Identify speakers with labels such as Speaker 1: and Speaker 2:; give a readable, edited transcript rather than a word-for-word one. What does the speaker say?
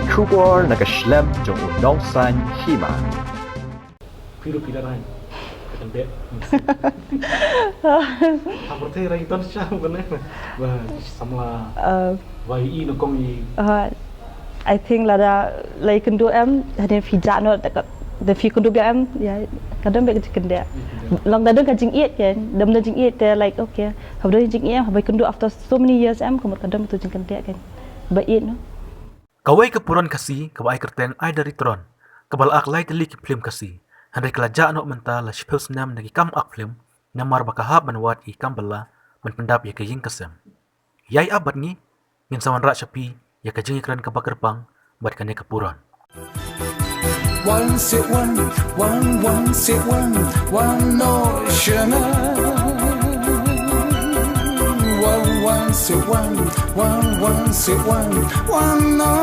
Speaker 1: 出国那个 slam 中午农山戏嘛。
Speaker 2: Pira-pira rai. Kadang Aparte rai ton siya benar. Wah, samla vai i no kong i.
Speaker 3: I think là lấy cần đua em thì phi dạ nó để phi cần đua em ya kadang baik cần dia long kadang kan jing iet kan dam jing iet they like okay have do jing em have cần đua after so many years em komot kadang tu jing cần dia kan baik iet no
Speaker 4: Kawai kepuran kasih kawai kerteng ai dari tron kabal ak lai teli ki film kasih handai kelaja no menta la shpels nam nagi kam ak film namar bakahab manwat i kam bala man pendap ya kaying kasem yai abat ni ngin sawan ra shapi ya kajing ikran kabakar pang bat kane kepuran
Speaker 5: one sit one ocean one sit one